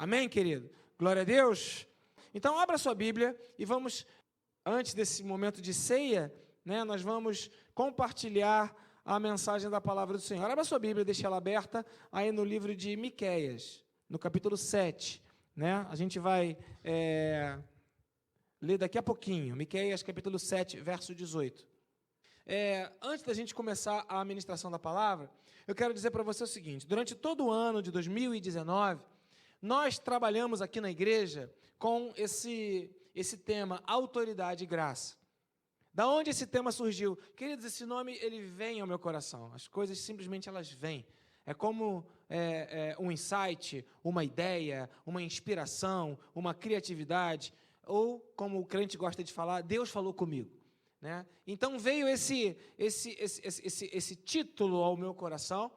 Amém, querido? Glória a Deus. Então, abra sua Bíblia e vamos, antes desse momento de ceia, nós vamos compartilhar a mensagem da palavra do Senhor. Abra sua Bíblia, deixa ela aberta aí no livro de Miqueias, no capítulo 7. A gente vai ler daqui a pouquinho. Miqueias, capítulo 7, verso 18. Antes da gente começar a ministração da palavra, eu quero dizer para você o seguinte: durante todo o ano de 2019, nós trabalhamos aqui na igreja com esse tema, autoridade e graça. Da onde esse tema surgiu? Queridos, esse nome ele vem ao meu coração. As coisas simplesmente elas vêm. É como um insight, uma ideia, uma inspiração, uma criatividade, ou como o crente gosta de falar, Deus falou comigo. Então veio esse título ao meu coração,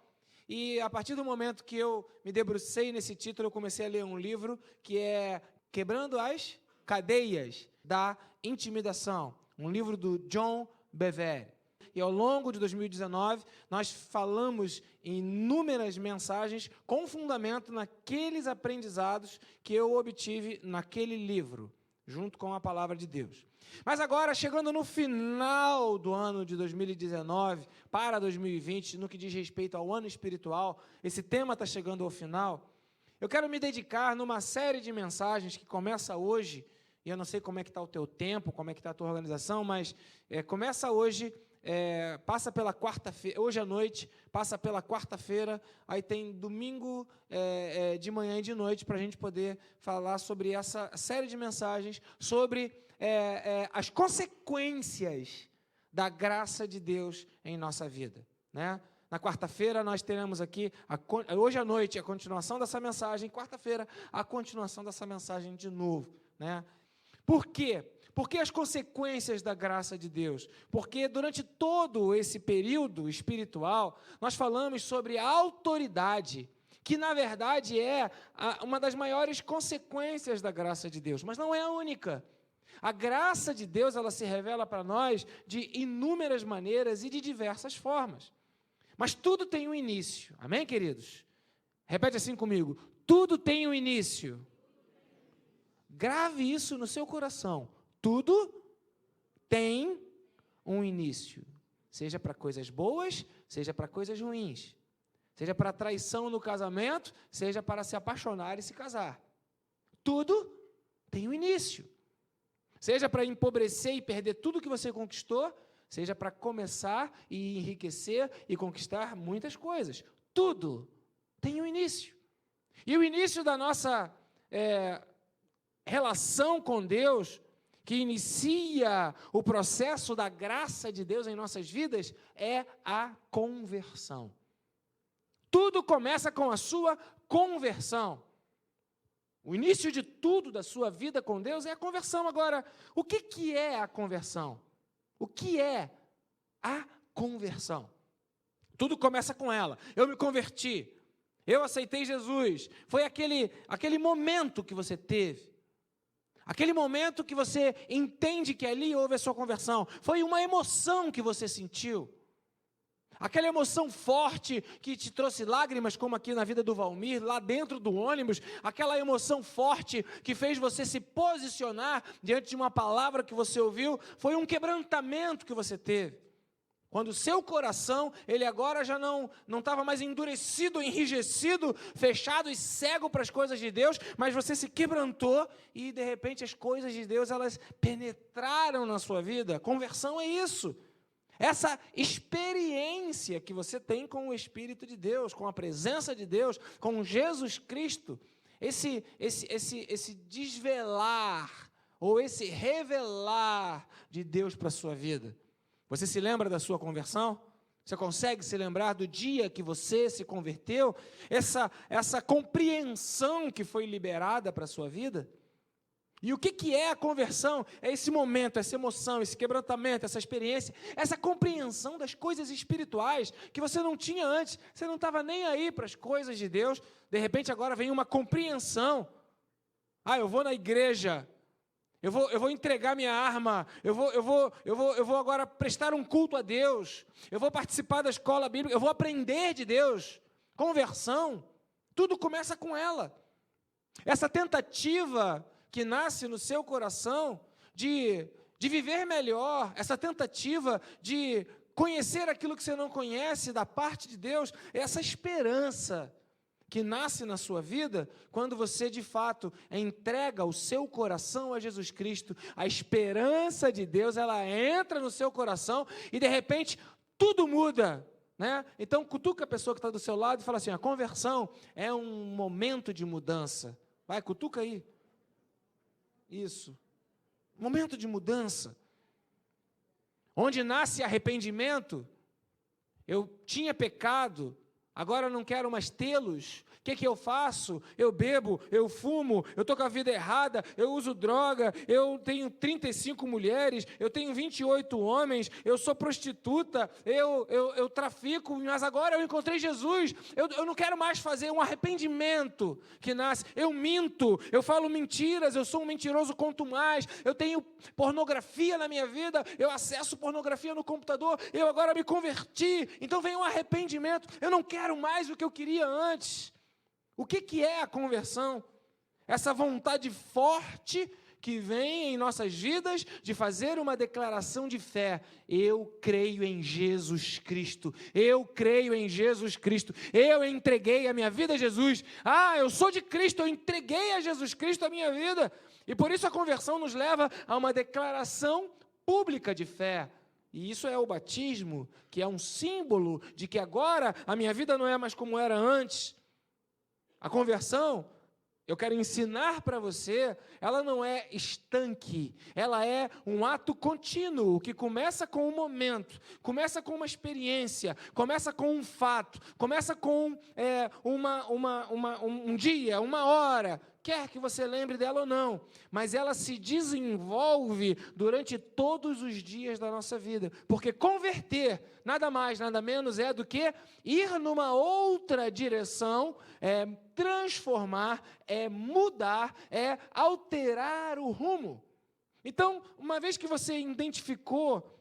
e a partir do momento que eu me debrucei nesse título, eu comecei a ler um livro que é Quebrando as Cadeias da Intimidação, um livro do John Bevere. E ao longo de 2019, nós falamos em inúmeras mensagens com fundamento naqueles aprendizados que eu obtive naquele livro, junto com a palavra de Deus. Mas agora, chegando no final do ano de 2019 para 2020, no que diz respeito ao ano espiritual, esse tema está chegando ao final, eu quero me dedicar numa série de mensagens que começa hoje, e eu não sei como é que está o teu tempo, como é que está a tua organização, mas começa hoje, passa pela quarta-feira, hoje à noite, passa pela quarta-feira, aí tem domingo de manhã e de noite para a gente poder falar sobre essa série de mensagens, sobre as consequências da graça de Deus em nossa vida. Na quarta-feira nós teremos aqui, hoje à noite, a continuação dessa mensagem, quarta-feira, a continuação dessa mensagem de novo. Por quê? Porque as consequências da graça de Deus? Porque durante todo esse período espiritual, nós falamos sobre a autoridade, que na verdade é uma das maiores consequências da graça de Deus, mas não é a única. A graça de Deus, ela se revela para nós de inúmeras maneiras e de diversas formas. Mas tudo tem um início. Amém, queridos? Repete assim comigo. Tudo tem um início. Grave isso no seu coração. Tudo tem um início. Seja para coisas boas, seja para coisas ruins. Seja para traição no casamento, seja para se apaixonar e se casar. Tudo tem um início. Seja para empobrecer e perder tudo que você conquistou, seja para começar e enriquecer e conquistar muitas coisas. Tudo tem um início. E o início da nossa relação com Deus, que inicia o processo da graça de Deus em nossas vidas, é a conversão. Tudo começa com a sua conversão. O início de tudo da sua vida com Deus é a conversão. Agora, o que é a conversão? O que é a conversão? Tudo começa com ela. Eu me converti. Eu aceitei Jesus. Foi aquele momento que você teve. Aquele momento que você entende que ali houve a sua conversão. Foi uma emoção que você sentiu. Aquela emoção forte que te trouxe lágrimas, como aqui na vida do Valmir, lá dentro do ônibus. Aquela emoção forte que fez você se posicionar diante de uma palavra que você ouviu. Foi um quebrantamento que você teve. Quando o seu coração, ele agora já não estava mais endurecido, enrijecido, fechado e cego para as coisas de Deus, mas você se quebrantou e, de repente, as coisas de Deus, elas penetraram na sua vida. Conversão é isso. Essa experiência que você tem com o Espírito de Deus, com a presença de Deus, com Jesus Cristo, esse desvelar, ou esse revelar de Deus para a sua vida. Você se lembra da sua conversão? Você consegue se lembrar do dia que você se converteu? Essa compreensão que foi liberada para a sua vida? E o que é a conversão? É esse momento, essa emoção, esse quebrantamento, essa experiência, essa compreensão das coisas espirituais que você não tinha antes. Você não estava nem aí para as coisas de Deus. De repente agora vem uma compreensão. Eu vou na igreja. Eu vou entregar minha arma, eu vou agora prestar um culto a Deus, eu vou participar da escola bíblica, eu vou aprender de Deus. Conversão, tudo começa com ela. Essa tentativa que nasce no seu coração de viver melhor, essa tentativa de conhecer aquilo que você não conhece da parte de Deus, essa esperança que nasce na sua vida quando você, de fato, entrega o seu coração a Jesus Cristo. A esperança de Deus, ela entra no seu coração e, de repente, tudo muda, né? Então, cutuca a pessoa que está do seu lado e fala assim, a conversão é um momento de mudança. Vai, cutuca aí. Isso. Momento de mudança. Onde nasce arrependimento, eu tinha pecado, agora eu não quero mais tê-los. O que eu faço? Eu bebo, eu fumo, eu estou com a vida errada, eu uso droga, eu tenho 35 mulheres, eu tenho 28 homens, eu sou prostituta, eu trafico, mas agora eu encontrei Jesus, eu não quero mais fazer um arrependimento que nasce. Eu minto, eu falo mentiras, eu sou um mentiroso quanto mais, eu tenho pornografia na minha vida, eu acesso pornografia no computador, eu agora me converti, então vem um arrependimento, eu não quero mais o que eu queria antes. O que é a conversão? Essa vontade forte que vem em nossas vidas de fazer uma declaração de fé. Eu creio em Jesus Cristo. Eu creio em Jesus Cristo. Eu entreguei a minha vida a Jesus. Eu sou de Cristo, eu entreguei a Jesus Cristo a minha vida. E por isso a conversão nos leva a uma declaração pública de fé. E isso é o batismo, que é um símbolo de que agora a minha vida não é mais como era antes. A conversão, eu quero ensinar para você, ela não é estanque, ela é um ato contínuo, que começa com um momento, começa com uma experiência, começa com um fato, começa com um dia, uma hora, quer que você lembre dela ou não, mas ela se desenvolve durante todos os dias da nossa vida, porque converter, nada mais, nada menos é do que ir numa outra direção, transformar, mudar, alterar o rumo. Então, uma vez que você identificou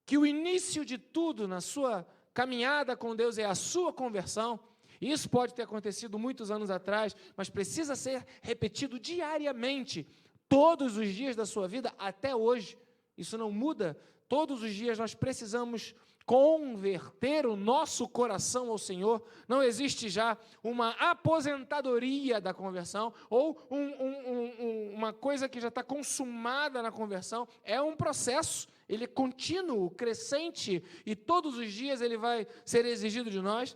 que o início de tudo na sua caminhada com Deus é a sua conversão, isso pode ter acontecido muitos anos atrás, mas precisa ser repetido diariamente, todos os dias da sua vida, até hoje. Isso não muda. Todos os dias nós precisamos converter o nosso coração ao Senhor. Não existe já uma aposentadoria da conversão ou uma coisa que já está consumada na conversão. É um processo, ele é contínuo, crescente, e todos os dias ele vai ser exigido de nós.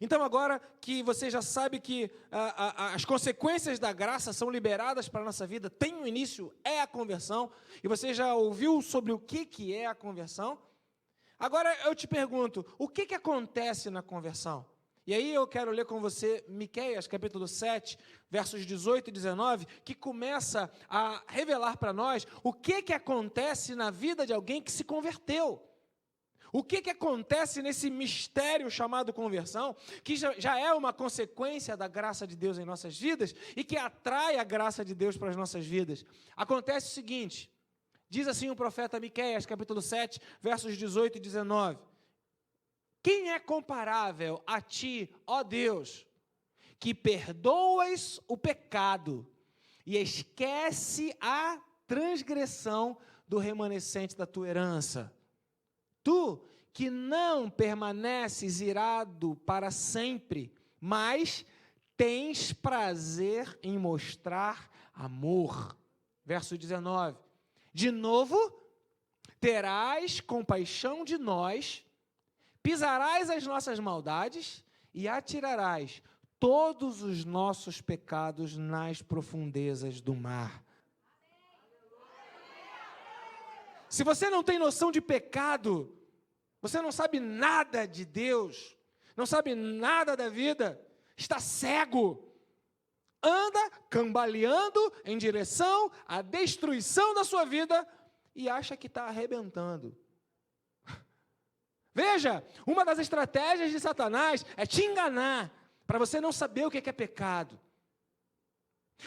Então, agora que você já sabe que as consequências da graça são liberadas para a nossa vida, tem um início, é a conversão, e você já ouviu sobre o que é a conversão, agora eu te pergunto, o que acontece na conversão? E aí eu quero ler com você Miqueias, capítulo 7, versos 18 e 19, que começa a revelar para nós o que acontece na vida de alguém que se converteu. O que acontece nesse mistério chamado conversão, que já é uma consequência da graça de Deus em nossas vidas e que atrai a graça de Deus para as nossas vidas? Acontece o seguinte, diz assim o profeta Miqueias, capítulo 7, versos 18 e 19. Quem é comparável a ti, ó Deus, que perdoas o pecado e esquece a transgressão do remanescente da tua herança? Tu, que não permaneces irado para sempre, mas tens prazer em mostrar amor. Verso 19. De novo, terás compaixão de nós, pisarás as nossas maldades e atirarás todos os nossos pecados nas profundezas do mar. Se você não tem noção de pecado, você não sabe nada de Deus, não sabe nada da vida, está cego, anda cambaleando em direção à destruição da sua vida e acha que está arrebentando. Veja, uma das estratégias de Satanás é te enganar, para você não saber o que é pecado.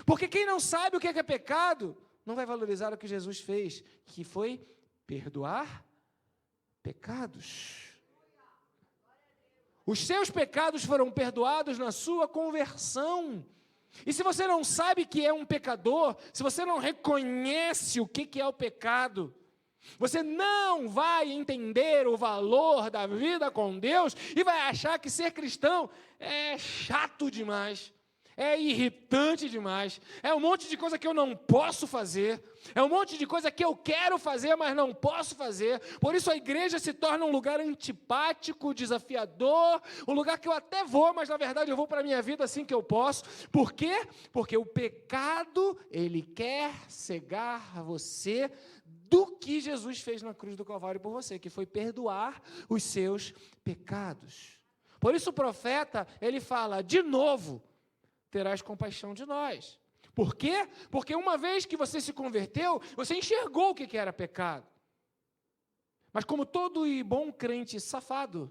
Porque quem não sabe o que é pecado, não vai valorizar o que Jesus fez, que foi perdoar pecados. Os seus pecados foram perdoados na sua conversão. E se você não sabe que é um pecador, se você não reconhece o que é o pecado, você não vai entender o valor da vida com Deus e vai achar que ser cristão é chato demais, é irritante demais, é um monte de coisa que eu não posso fazer, é um monte de coisa que eu quero fazer, mas não posso fazer. Por isso a igreja se torna um lugar antipático, desafiador, um lugar que eu até vou, mas na verdade eu vou para a minha vida assim que eu posso. Por quê? Porque o pecado, ele quer cegar você do que Jesus fez na cruz do Calvário por você, que foi perdoar os seus pecados. Por isso o profeta, ele fala, de novo, terás compaixão de nós. Por quê? Porque uma vez que você se converteu, você enxergou o que era pecado. Mas como todo e bom crente safado,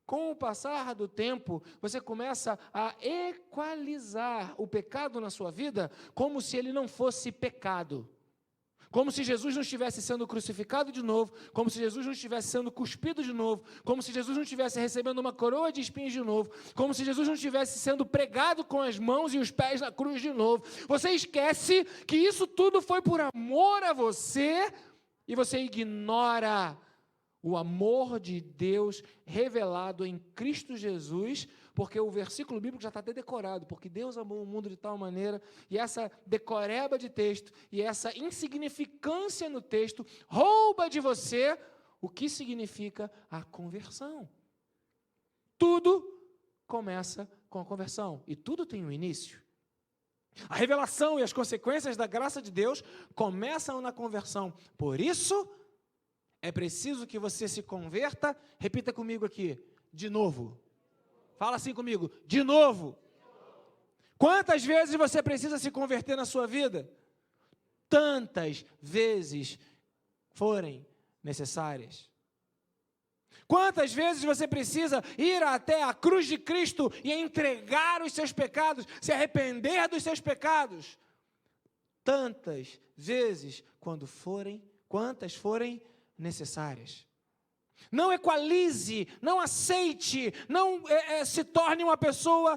com o passar do tempo, você começa a equalizar o pecado na sua vida como se ele não fosse pecado. Como se Jesus não estivesse sendo crucificado de novo, como se Jesus não estivesse sendo cuspido de novo, como se Jesus não estivesse recebendo uma coroa de espinhos de novo, como se Jesus não estivesse sendo pregado com as mãos e os pés na cruz de novo. Você esquece que isso tudo foi por amor a você e você ignora o amor de Deus revelado em Cristo Jesus, porque o versículo bíblico já está até decorado, porque Deus amou o mundo de tal maneira, e essa decoreba de texto, e essa insignificância no texto, rouba de você o que significa a conversão. Tudo começa com a conversão, e tudo tem um início. A revelação e as consequências da graça de Deus começam na conversão. Por isso, é preciso que você se converta. Repita comigo aqui, de novo. Fala assim comigo, de novo. Quantas vezes você precisa se converter na sua vida? Tantas vezes forem necessárias. Quantas vezes você precisa ir até a cruz de Cristo e entregar os seus pecados, se arrepender dos seus pecados? Tantas vezes, quantas forem necessárias. Não equalize, não aceite, não se torne uma pessoa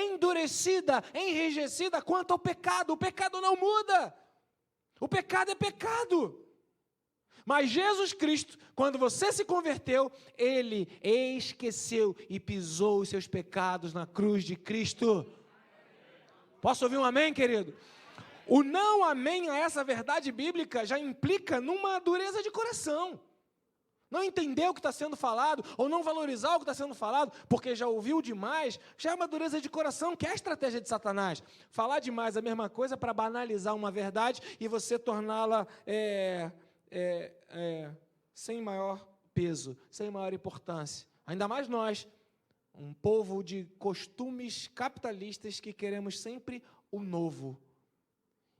endurecida, enrijecida quanto ao pecado. O pecado não muda. O pecado é pecado. Mas Jesus Cristo, quando você se converteu, Ele esqueceu e pisou os seus pecados na cruz de Cristo. Posso ouvir um amém, querido? O não amém a essa verdade bíblica já implica numa dureza de coração. Não entender o que está sendo falado, ou não valorizar o que está sendo falado, porque já ouviu demais, já é uma dureza de coração, que é a estratégia de Satanás. Falar demais é a mesma coisa para banalizar uma verdade e você torná-la sem maior peso, sem maior importância. Ainda mais nós, um povo de costumes capitalistas que queremos sempre o novo.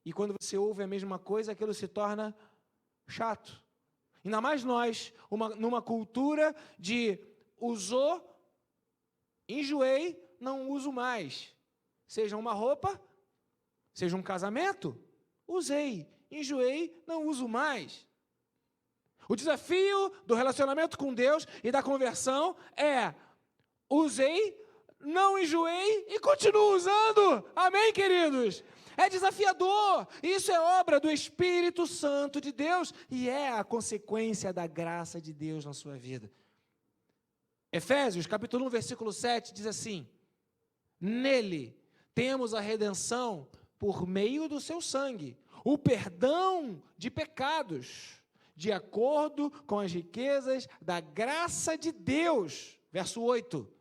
E quando você ouve a mesma coisa, aquilo se torna chato. Ainda mais nós, numa cultura de usou, enjoei, não uso mais. Seja uma roupa, seja um casamento, usei, enjoei, não uso mais. O desafio do relacionamento com Deus e da conversão é: usei, não enjoei e continuo usando. Amém, queridos? É desafiador, isso é obra do Espírito Santo de Deus e é a consequência da graça de Deus na sua vida. Efésios, capítulo 1, versículo 7, diz assim: nele temos a redenção por meio do seu sangue, o perdão de pecados, de acordo com as riquezas da graça de Deus. Verso 8,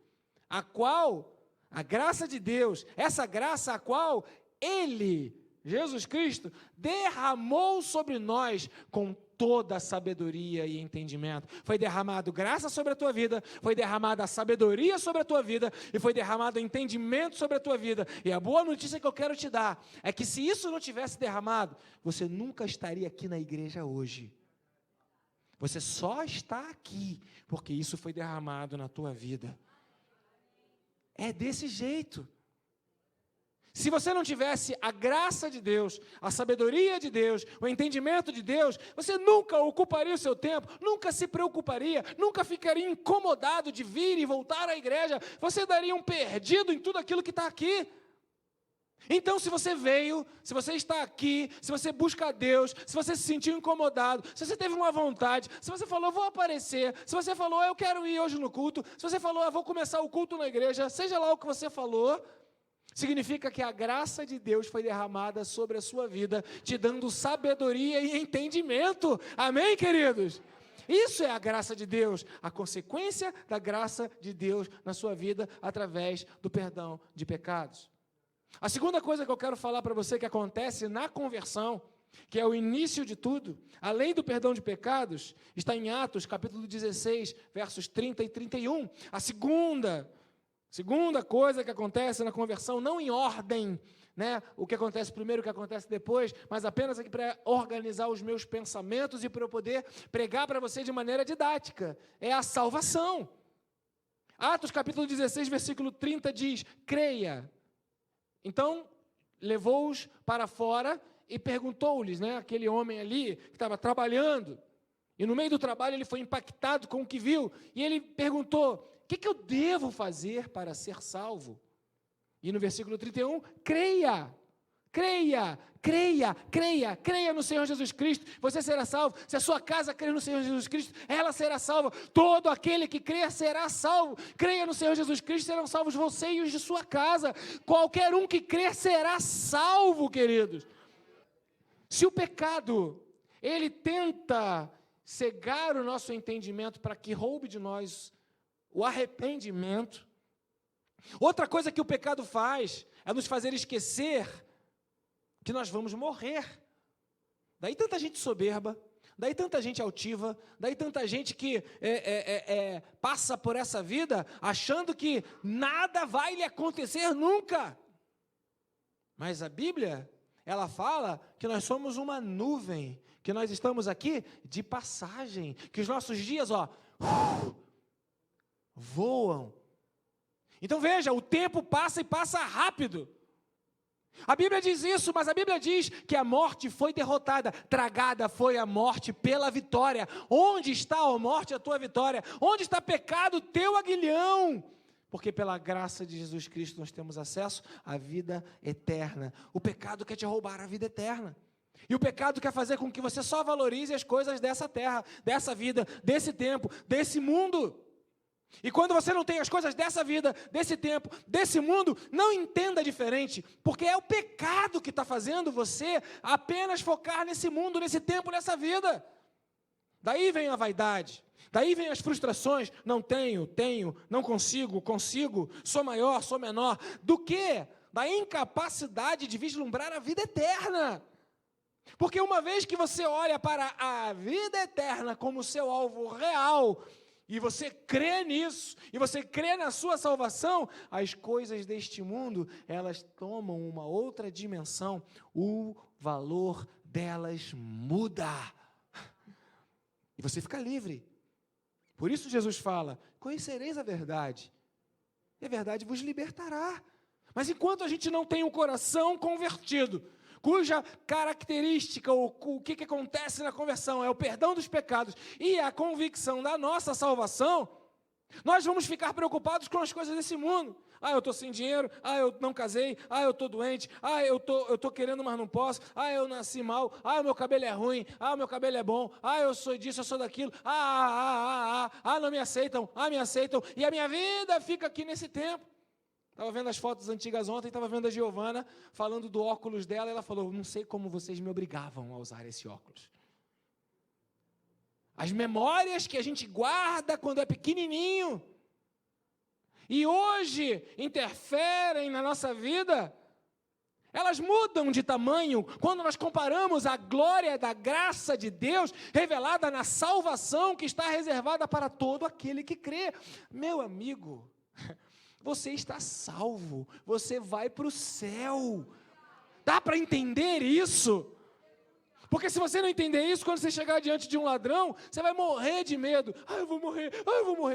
a graça de Deus, essa graça a qual Ele, Jesus Cristo, derramou sobre nós com toda a sabedoria e entendimento. Foi derramado graça sobre a tua vida, foi derramada a sabedoria sobre a tua vida e foi derramado entendimento sobre a tua vida. E a boa notícia que eu quero te dar é que se isso não tivesse derramado, você nunca estaria aqui na igreja hoje. Você só está aqui porque isso foi derramado na tua vida. É desse jeito. Se você não tivesse a graça de Deus, a sabedoria de Deus, o entendimento de Deus, você nunca ocuparia o seu tempo, nunca se preocuparia, nunca ficaria incomodado de vir e voltar à igreja, você daria um perdido em tudo aquilo que está aqui. Então, se você veio, se você está aqui, se você busca a Deus, se você se sentiu incomodado, se você teve uma vontade, se você falou, vou aparecer, se você falou, eu quero ir hoje no culto, se você falou, eu vou começar o culto na igreja, seja lá o que você falou, significa que a graça de Deus foi derramada sobre a sua vida, te dando sabedoria e entendimento. Amém, queridos? Isso é a graça de Deus, a consequência da graça de Deus na sua vida através do perdão de pecados. A segunda coisa que eu quero falar para você que acontece na conversão, que é o início de tudo, além do perdão de pecados, está em Atos, capítulo 16, versos 30 e 31. A segunda coisa que acontece na conversão, não em ordem, né? O que acontece primeiro, o que acontece depois, mas apenas aqui para organizar os meus pensamentos e para eu poder pregar para você de maneira didática, é a salvação. Atos, capítulo 16, versículo 30 diz, creia. Então, levou-os para fora e perguntou-lhes, né, aquele homem ali que estava trabalhando, e no meio do trabalho ele foi impactado com o que viu, e ele perguntou, o que eu devo fazer para ser salvo? E no versículo 31, creia no Senhor Jesus Cristo, você será salvo. Se a sua casa crer no Senhor Jesus Cristo, ela será salva. Todo aquele que crer será salvo. Creia no Senhor Jesus Cristo, serão salvos você e os de sua casa. Qualquer um que crer será salvo, queridos. Se o pecado, ele tenta cegar o nosso entendimento para que roube de nós o arrependimento, outra coisa que o pecado faz é nos fazer esquecer que nós vamos morrer. Daí tanta gente soberba, daí tanta gente altiva, daí tanta gente que passa por essa vida achando que nada vai lhe acontecer nunca. Mas a Bíblia, ela fala que nós somos uma nuvem, que nós estamos aqui de passagem, que os nossos dias, voam. Então veja, o tempo passa e passa rápido. A Bíblia diz isso, mas a Bíblia diz que a morte foi derrotada, tragada foi a morte pela vitória. Onde está, ó morte, a tua vitória? Onde está pecado, o teu aguilhão? Porque pela graça de Jesus Cristo nós temos acesso à vida eterna. O pecado quer te roubar a vida eterna. E o pecado quer fazer com que você só valorize as coisas dessa terra, dessa vida, desse tempo, desse mundo. E quando você não tem as coisas dessa vida, desse tempo, desse mundo, não entenda diferente, porque é o pecado que está fazendo você apenas focar nesse mundo, nesse tempo, nessa vida. Daí vem a vaidade, daí vem as frustrações, não tenho, não consigo, sou maior, sou menor, do que da incapacidade de vislumbrar a vida eterna. Porque uma vez que você olha para a vida eterna como seu alvo real, e você crê nisso, e você crê na sua salvação, as coisas deste mundo, elas tomam uma outra dimensão, o valor delas muda, e você fica livre. Por isso Jesus fala, conhecereis a verdade, e a verdade vos libertará. Mas enquanto a gente não tem um coração convertido, cuja característica, ou o que acontece na conversão, é o perdão dos pecados e a convicção da nossa salvação, nós vamos ficar preocupados com as coisas desse mundo. Eu estou sem dinheiro, eu não casei, eu estou doente, eu estou querendo, mas não posso, eu nasci mal, o meu cabelo é ruim, o meu cabelo é bom, eu sou disso, eu sou daquilo, não me aceitam, e a minha vida fica aqui nesse tempo. Estava vendo as fotos antigas ontem, estava vendo a Giovana falando do óculos dela, e ela falou, não sei como vocês me obrigavam a usar esse óculos. As memórias que a gente guarda quando é pequenininho, e hoje interferem na nossa vida, elas mudam de tamanho quando nós comparamos a glória da graça de Deus revelada na salvação que está reservada para todo aquele que crê. Meu amigo, você está salvo, você vai para o céu. Dá para entender isso? Porque se você não entender isso, quando você chegar diante de um ladrão, você vai morrer de medo. Eu vou morrer.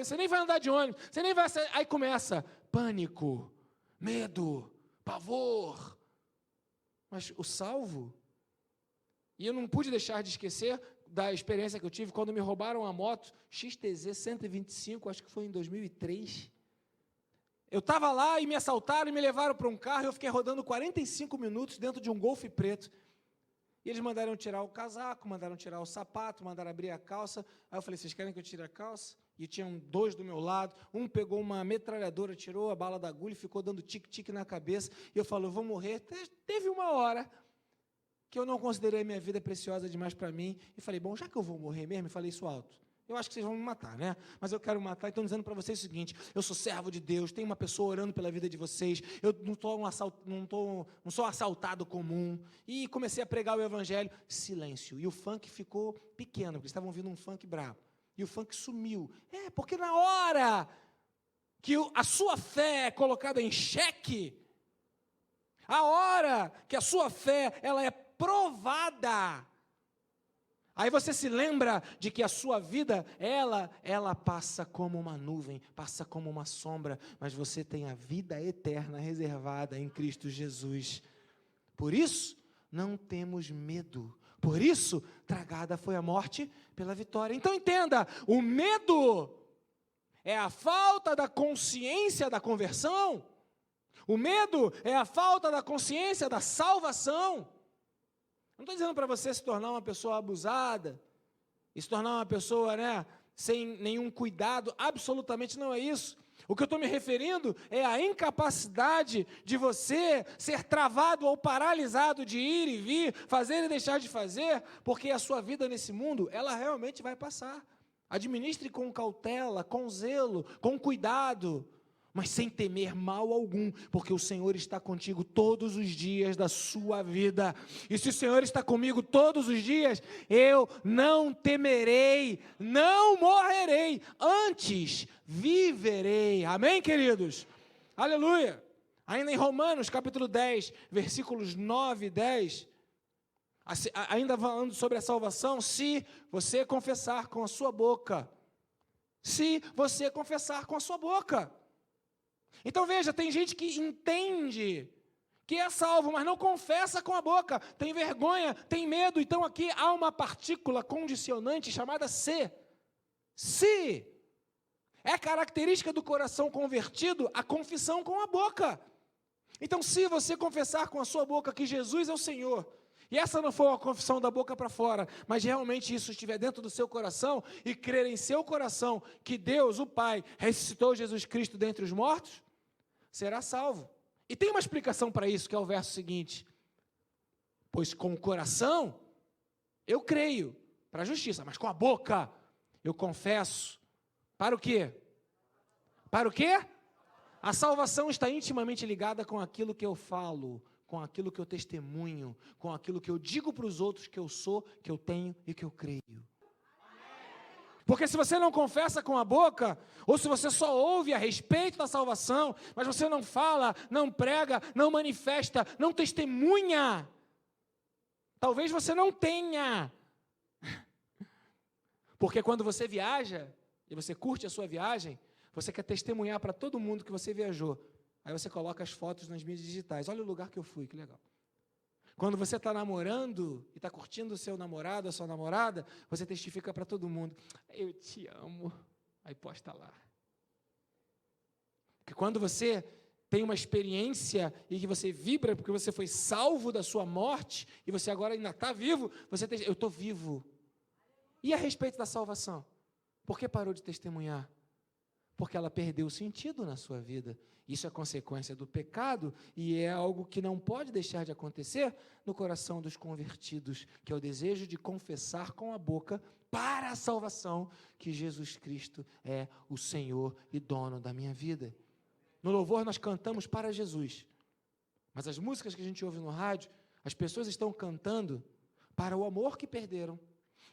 Você nem vai andar de ônibus, você nem vai... Aí começa pânico, medo, pavor. Mas o salvo... E eu não pude deixar de esquecer da experiência que eu tive quando me roubaram a moto XTZ 125, acho que foi em 2003. Eu estava lá e me assaltaram e me levaram para um carro e eu fiquei rodando 45 minutos dentro de um Golf preto. E eles mandaram tirar o casaco, mandaram tirar o sapato, mandaram abrir a calça. Aí eu falei, vocês querem que eu tire a calça? E tinham dois do meu lado. Um pegou uma metralhadora, tirou a bala da agulha e ficou dando tique-tique na cabeça. E eu falo, eu vou morrer. Teve uma hora que eu não considerei minha vida preciosa demais para mim. E falei, bom, já que eu vou morrer mesmo, e falei isso alto. Eu acho que vocês vão me matar, né? Mas eu quero matar, e estou dizendo para vocês o seguinte, eu sou servo de Deus, tem uma pessoa orando pela vida de vocês, eu não sou assaltado comum. E comecei a pregar o evangelho, silêncio. E o funk ficou pequeno, porque estavam ouvindo um funk brabo. E o funk sumiu. Porque na hora que a sua fé é colocada em xeque, a hora que a sua fé ela é provada, aí você se lembra de que a sua vida, ela passa como uma nuvem, passa como uma sombra, mas você tem a vida eterna reservada em Cristo Jesus. Por isso, não temos medo. Por isso, tragada foi a morte pela vitória. Então entenda, o medo é a falta da consciência da conversão. O medo é a falta da consciência da salvação. Não estou dizendo para você se tornar uma pessoa abusada, e se tornar uma pessoa, sem nenhum cuidado, absolutamente não é isso. O que eu estou me referindo é a incapacidade de você ser travado ou paralisado de ir e vir, fazer e deixar de fazer, porque a sua vida nesse mundo, ela realmente vai passar. Administre com cautela, com zelo, com cuidado, mas sem temer mal algum, porque o Senhor está contigo todos os dias da sua vida. E se o Senhor está comigo todos os dias, eu não temerei, não morrerei, antes viverei. Amém, queridos? Aleluia! Ainda em Romanos, capítulo 10, versículos 9 e 10, ainda falando sobre a salvação, se você confessar com a sua boca, Então veja, tem gente que entende que é salvo, mas não confessa com a boca, tem vergonha, tem medo. Então aqui há uma partícula condicionante chamada se. Se é característica do coração convertido a confissão com a boca. Então se você confessar com a sua boca que Jesus é o Senhor, e essa não foi uma confissão da boca para fora, mas realmente isso estiver dentro do seu coração, e crer em seu coração que Deus, o Pai, ressuscitou Jesus Cristo dentre os mortos, será salvo. E tem uma explicação para isso, que é o verso seguinte. Pois com o coração eu creio para a justiça, mas com a boca eu confesso. Para o quê? Para o quê? A salvação está intimamente ligada com aquilo que eu falo, com aquilo que eu testemunho, com aquilo que eu digo para os outros que eu sou, que eu tenho e que eu creio. Porque se você não confessa com a boca, ou se você só ouve a respeito da salvação, mas você não fala, não prega, não manifesta, não testemunha, talvez você não tenha. Porque quando você viaja, e você curte a sua viagem, você quer testemunhar para todo mundo que você viajou. Aí você coloca as fotos nas mídias digitais. Olha o lugar que eu fui, que legal. Quando você está namorando e está curtindo o seu namorado, a sua namorada, você testifica para todo mundo, eu te amo, aí posta lá. Porque quando você tem uma experiência e que você vibra porque você foi salvo da sua morte e você agora ainda está vivo, eu estou vivo. E a respeito da salvação? Por que parou de testemunhar? Porque ela perdeu o sentido na sua vida. Isso é consequência do pecado e é algo que não pode deixar de acontecer no coração dos convertidos, que é o desejo de confessar com a boca para a salvação que Jesus Cristo é o Senhor e dono da minha vida. No louvor nós cantamos para Jesus, mas as músicas que a gente ouve no rádio, as pessoas estão cantando para o amor que perderam,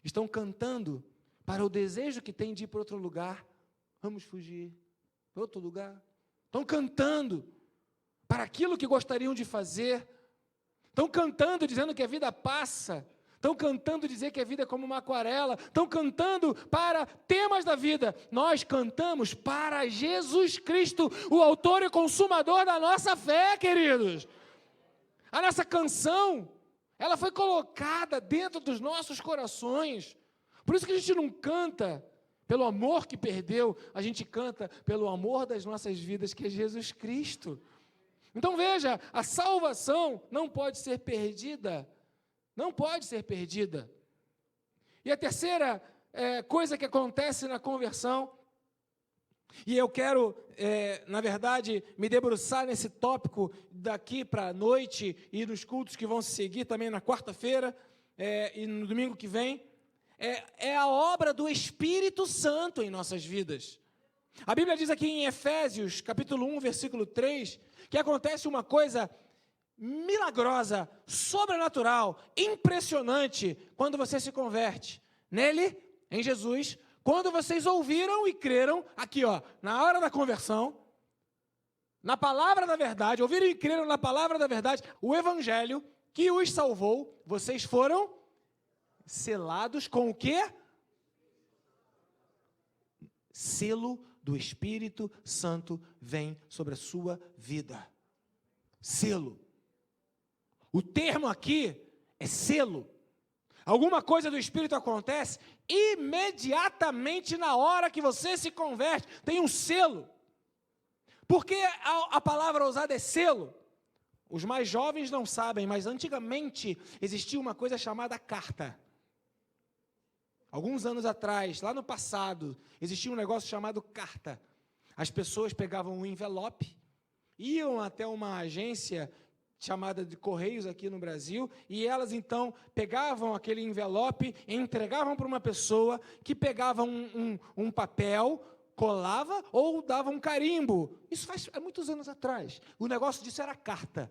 estão cantando para o desejo que tem de ir para outro lugar. Vamos fugir para outro lugar. Estão cantando para aquilo que gostariam de fazer. Estão cantando dizendo que a vida passa. Estão cantando dizer que a vida é como uma aquarela. Estão cantando para temas da vida. Nós cantamos para Jesus Cristo, o autor e consumador da nossa fé, queridos. A nossa canção, ela foi colocada dentro dos nossos corações. Por isso que a gente não canta pelo amor que perdeu, a gente canta pelo amor das nossas vidas, que é Jesus Cristo. Então veja, a salvação não pode ser perdida. Não pode ser perdida. E a terceira coisa que acontece na conversão, e eu quero, na verdade, me debruçar nesse tópico daqui para a noite e nos cultos que vão se seguir também na quarta-feira e no domingo que vem, é a obra do Espírito Santo em nossas vidas. A Bíblia diz aqui em Efésios, capítulo 1, versículo 3, que acontece uma coisa milagrosa, sobrenatural, impressionante, quando você se converte nele, em Jesus, quando vocês ouviram e creram, aqui na hora da conversão, na palavra da verdade, ouviram e creram na palavra da verdade, o evangelho que os salvou, vocês foram selados com o quê? Selo do Espírito Santo vem sobre a sua vida. Selo. O termo aqui é selo. Alguma coisa do Espírito acontece imediatamente na hora que você se converte. Tem um selo. Por que a palavra usada é selo? Os mais jovens não sabem, mas antigamente existia uma coisa chamada carta. Alguns anos atrás, lá no passado, existia um negócio chamado carta. As pessoas pegavam um envelope, iam até uma agência chamada de Correios aqui no Brasil, e elas então pegavam aquele envelope e entregavam para uma pessoa que pegava um papel, colava ou dava um carimbo. Isso faz muitos anos atrás. O negócio disso era carta.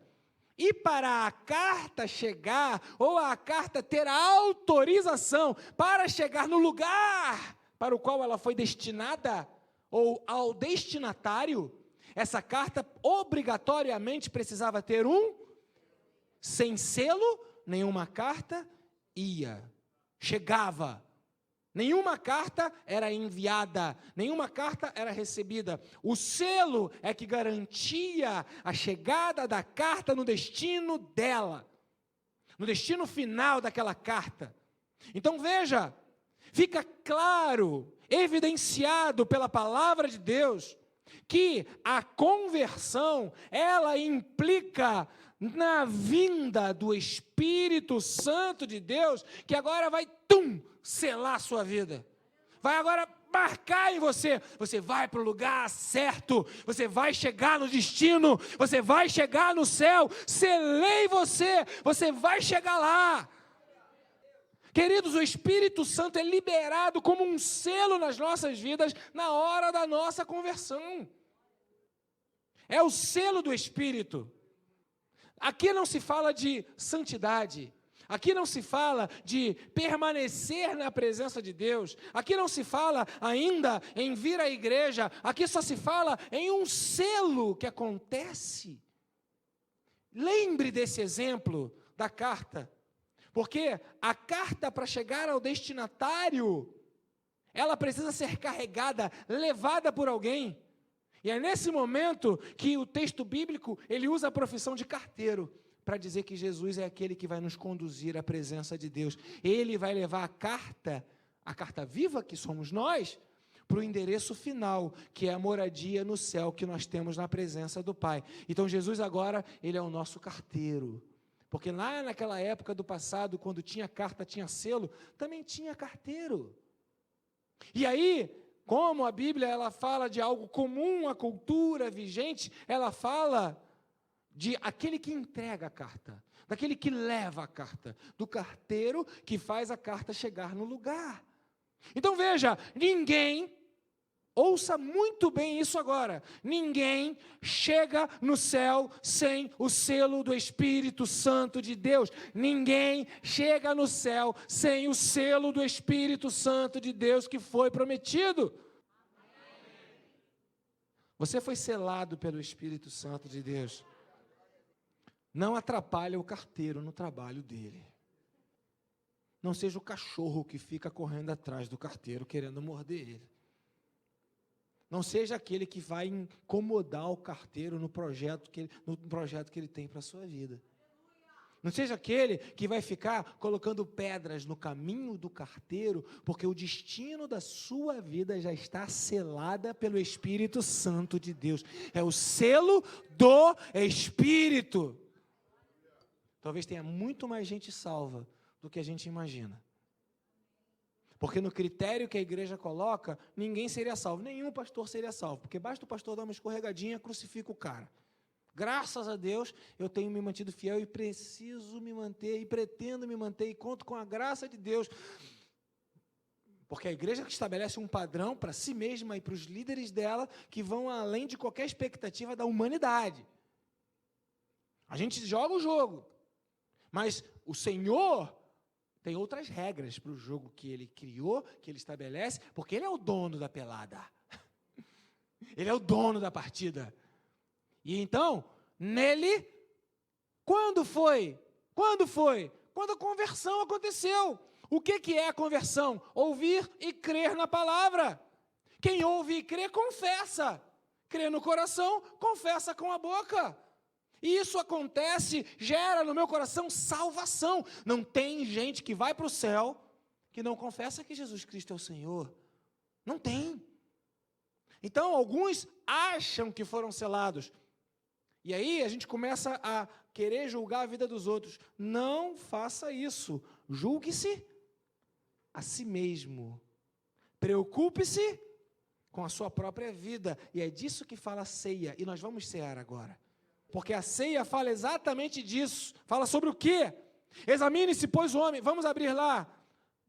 E para a carta chegar, ou a carta ter a autorização para chegar no lugar para o qual ela foi destinada, ou ao destinatário, essa carta obrigatoriamente precisava ter sem selo, nenhuma carta chegava. Nenhuma carta era enviada, nenhuma carta era recebida. O selo é que garantia a chegada da carta no destino dela, no destino final daquela carta. Então veja, fica claro, evidenciado pela palavra de Deus, que a conversão, ela implica na vinda do Espírito Santo de Deus, que agora vai, selar a sua vida. Vai agora marcar em você. Você vai para o lugar certo, você vai chegar no destino, você vai chegar no céu, selei você, você vai chegar lá. Queridos, o Espírito Santo é liberado como um selo nas nossas vidas na hora da nossa conversão. É o selo do Espírito. Aqui não se fala de santidade. Aqui não se fala de permanecer na presença de Deus. Aqui não se fala ainda em vir à igreja. Aqui só se fala em um selo que acontece. Lembre desse exemplo da carta. Porque a carta, para chegar ao destinatário, ela precisa ser carregada, levada por alguém. E é nesse momento que o texto bíblico, ele usa a profissão de carteiro, para dizer que Jesus é aquele que vai nos conduzir à presença de Deus. Ele vai levar a carta viva, que somos nós, para o endereço final, que é a moradia no céu que nós temos na presença do Pai. Então Jesus agora, ele é o nosso carteiro. Porque lá naquela época do passado, quando tinha carta, tinha selo, também tinha carteiro. E aí, como a Bíblia ela fala de algo comum à cultura vigente, ela fala de aquele que entrega a carta, daquele que leva a carta, do carteiro que faz a carta chegar no lugar. Então veja, ninguém, ouça muito bem isso agora, ninguém chega no céu sem o selo do Espírito Santo de Deus. Ninguém chega no céu sem o selo do Espírito Santo de Deus que foi prometido. Você foi selado pelo Espírito Santo de Deus. Não atrapalhe o carteiro no trabalho dele. Não seja o cachorro que fica correndo atrás do carteiro querendo morder ele. Não seja aquele que vai incomodar o carteiro no projeto que ele tem para a sua vida. Não seja aquele que vai ficar colocando pedras no caminho do carteiro, porque o destino da sua vida já está selada pelo Espírito Santo de Deus. É o selo do Espírito. Talvez tenha muito mais gente salva do que a gente imagina. Porque no critério que a igreja coloca, ninguém seria salvo, nenhum pastor seria salvo, porque basta o pastor dar uma escorregadinha, crucifica o cara. Graças a Deus, eu tenho me mantido fiel e preciso me manter, e pretendo me manter, e conto com a graça de Deus. Porque a igreja que estabelece um padrão para si mesma e para os líderes dela, que vão além de qualquer expectativa da humanidade. A gente joga o jogo, mas o Senhor tem outras regras para o jogo que Ele criou, que Ele estabelece, porque Ele é o dono da pelada. Ele é o dono da partida. E então, nele, quando foi? Quando a conversão aconteceu. O que é a conversão? Ouvir e crer na palavra. Quem ouve e crê, confessa. Crê no coração, confessa com a boca. E isso acontece, gera no meu coração salvação. Não tem gente que vai para o céu que não confessa que Jesus Cristo é o Senhor. Não tem. Então, alguns acham que foram selados. E aí a gente começa a querer julgar a vida dos outros. Não faça isso. Julgue-se a si mesmo. Preocupe-se com a sua própria vida. E é disso que fala a ceia. E nós vamos cear agora. Porque a ceia fala exatamente disso. Fala sobre o quê? Examine-se, pois, o homem. Vamos abrir lá.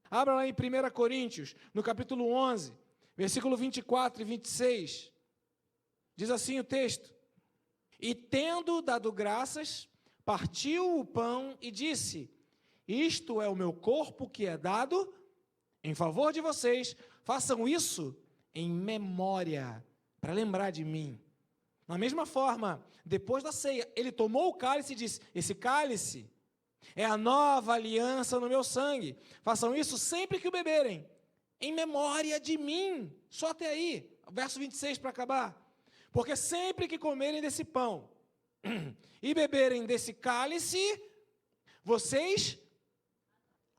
Abra lá em 1 Coríntios, no capítulo 11, versículo 24 e 26. Diz assim o texto. E tendo dado graças, partiu o pão e disse, isto é o meu corpo que é dado em favor de vocês, façam isso em memória, para lembrar de mim. Da mesma forma, depois da ceia, ele tomou o cálice e disse, esse cálice é a nova aliança no meu sangue, façam isso sempre que o beberem, em memória de mim. Só até aí, verso 26 para acabar. Porque sempre que comerem desse pão e beberem desse cálice, vocês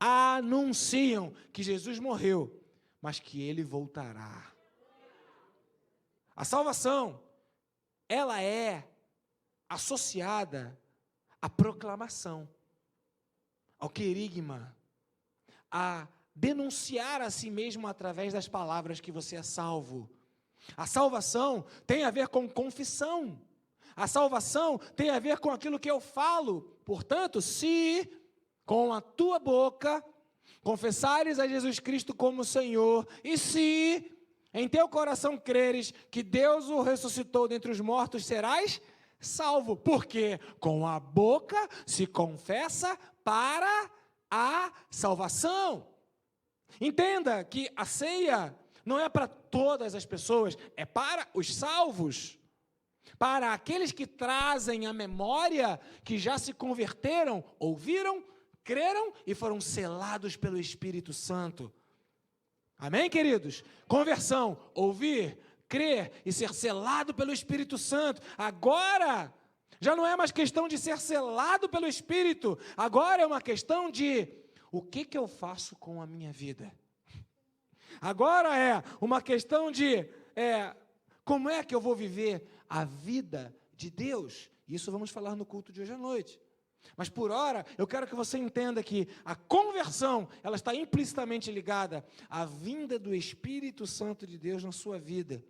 anunciam que Jesus morreu, mas que Ele voltará. A salvação, ela é associada à proclamação, ao querigma, a denunciar a si mesmo através das palavras que você é salvo. A salvação tem a ver com confissão. A salvação tem a ver com aquilo que eu falo. Portanto, se com a tua boca confessares a Jesus Cristo como Senhor, e se em teu coração creres que Deus o ressuscitou dentre os mortos, serás salvo. Porque com a boca se confessa para a salvação. Entenda que a ceia não é para todas as pessoas, é para os salvos. Para aqueles que trazem a memória que já se converteram, ouviram, creram e foram selados pelo Espírito Santo. Amém, queridos? Conversão, ouvir, crer e ser selado pelo Espírito Santo. Agora, já não é mais questão de ser selado pelo Espírito. Agora é uma questão de o que eu faço com a minha vida. Agora é uma questão de como é que eu vou viver a vida de Deus. Isso vamos falar no culto de hoje à noite. Mas por hora, eu quero que você entenda que a conversão, ela está implicitamente ligada à vinda do Espírito Santo de Deus na sua vida.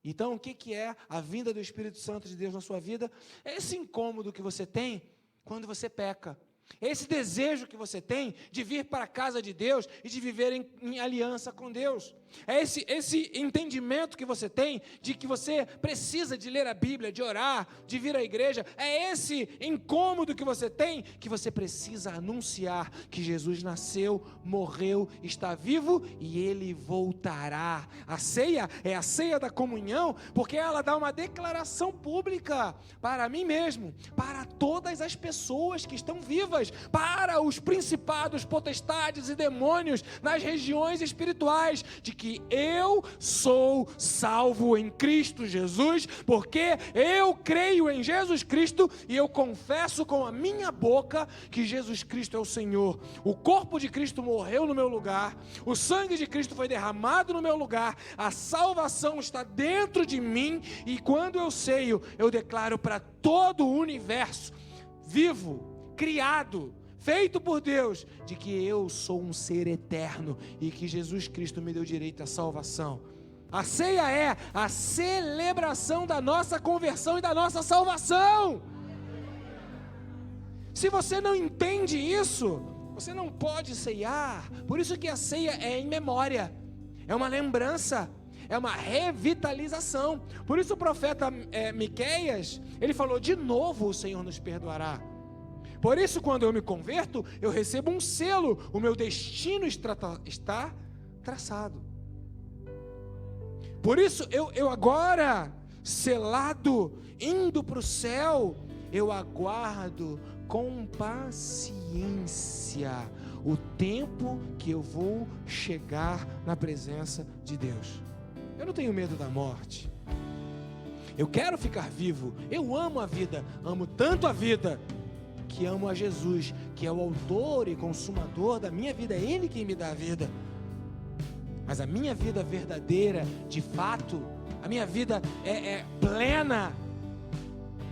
Então, o que é a vinda do Espírito Santo de Deus na sua vida? É esse incômodo que você tem quando você peca. É esse desejo que você tem de vir para a casa de Deus e de viver em aliança com Deus. É esse entendimento que você tem de que você precisa de ler a Bíblia, de orar, de vir à igreja. É esse incômodo que você tem, que você precisa anunciar que Jesus nasceu, morreu, está vivo e Ele voltará. A ceia é a ceia da comunhão, porque ela dá uma declaração pública para mim mesmo, para todas as pessoas que estão vivas, para os principados, potestades e demônios nas regiões espirituais, de que eu sou salvo em Cristo Jesus, porque eu creio em Jesus Cristo e eu confesso com a minha boca que Jesus Cristo é o Senhor. O corpo de Cristo morreu no meu lugar, o sangue de Cristo foi derramado no meu lugar, a salvação está dentro de mim, e quando eu ceio, eu declaro para todo o universo vivo, criado, feito por Deus, de que eu sou um ser eterno e que Jesus Cristo me deu direito à salvação. A ceia é a celebração da nossa conversão e da nossa salvação. Se você não entende isso, você não pode ceiar. Por isso que a ceia é em memória, é uma lembrança, é uma revitalização. Por isso o profeta Miqueias, ele falou: de novo o Senhor nos perdoará. Por isso, quando eu me converto, eu recebo um selo, o meu destino está traçado. Por isso, eu agora, selado, indo para o céu, eu aguardo com paciência o tempo que eu vou chegar na presença de Deus. Eu não tenho medo da morte. Eu quero ficar vivo. Eu amo a vida, amo tanto a vida, que amo a Jesus, que é o autor e consumador da minha vida, é Ele quem me dá a vida. Mas a minha vida verdadeira, de fato, a minha vida plena,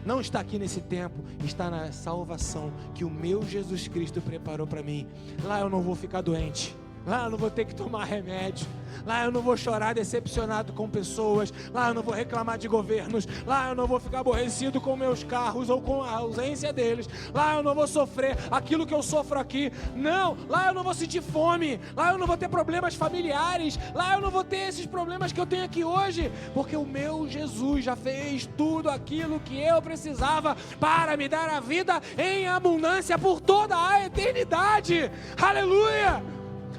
não está aqui nesse tempo, está na salvação que o meu Jesus Cristo preparou para mim. Lá eu não vou ficar doente, lá eu não vou ter que tomar remédio, lá eu não vou chorar decepcionado com pessoas, lá eu não vou reclamar de governos, lá eu não vou ficar aborrecido com meus carros ou com a ausência deles, lá eu não vou sofrer aquilo que eu sofro aqui, não, lá eu não vou sentir fome, lá eu não vou ter problemas familiares, lá eu não vou ter esses problemas que eu tenho aqui hoje, porque o meu Jesus já fez tudo aquilo que eu precisava para me dar a vida em abundância por toda a eternidade. Aleluia!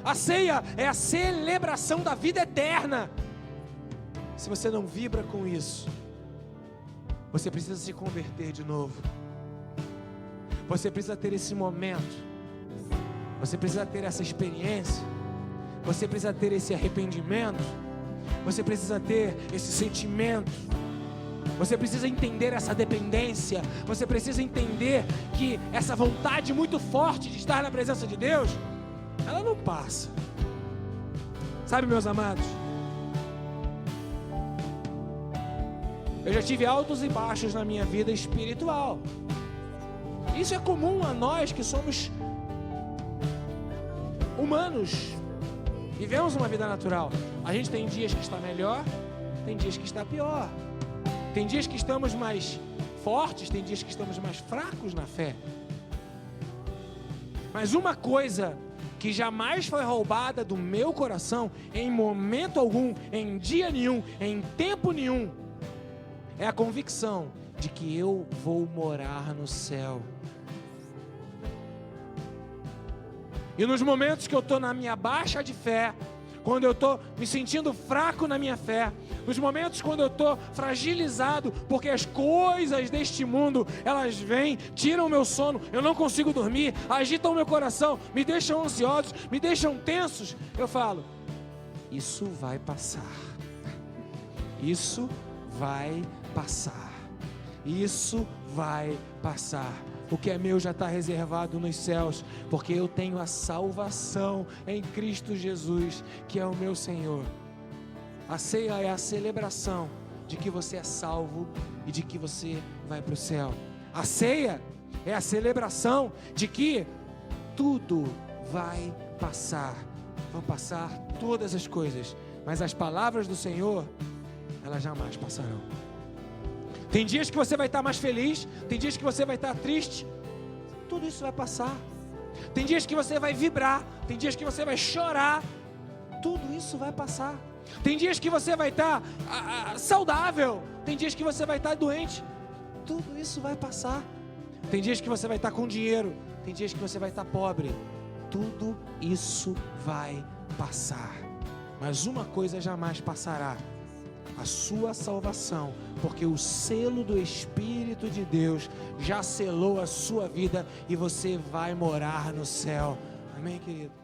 A ceia é a celebração da vida eterna. Se você não vibra com isso, você precisa se converter de novo. Você precisa ter esse momento. Você precisa ter essa experiência. Você precisa ter esse arrependimento. Você precisa ter esse sentimento. Você precisa entender essa dependência. Você precisa entender que essa vontade muito forte de estar na presença de Deus, ela não passa. Sabe, meus amados, eu já tive altos e baixos na minha vida espiritual. Isso é comum a nós que somos humanos, vivemos uma vida natural. A gente tem dias que está melhor, tem dias que está pior. Tem dias que estamos mais fortes, tem dias que estamos mais fracos na fé. Mas uma coisa que jamais foi roubada do meu coração, em momento algum, em dia nenhum, em tempo nenhum, é a convicção de que eu vou morar no céu. E nos momentos que eu estou na minha baixa de fé, quando eu estou me sentindo fraco na minha fé, nos momentos quando eu estou fragilizado, porque as coisas deste mundo, elas vêm, tiram o meu sono, eu não consigo dormir, agitam o meu coração, me deixam ansiosos, me deixam tensos, eu falo: isso vai passar, isso vai passar, isso vai passar. O que é meu já está reservado nos céus, porque eu tenho a salvação em Cristo Jesus, que é o meu Senhor. A ceia é a celebração de que você é salvo e de que você vai para o céu. A ceia é a celebração de que tudo vai passar. Vão passar todas as coisas, mas as palavras do Senhor, elas jamais passarão. Tem dias que você vai estar mais feliz, tem dias que você vai estar triste, tudo isso vai passar. Tem dias que você vai vibrar, tem dias que você vai chorar, tudo isso vai passar. Tem dias que você vai estar saudável, tem dias que você vai estar doente, tudo isso vai passar. Tem dias que você vai estar com dinheiro, tem dias que você vai estar pobre, tudo isso vai passar. Mas uma coisa jamais passará: a sua salvação, porque o selo do Espírito de Deus já selou a sua vida e você vai morar no céu. Amém, querido?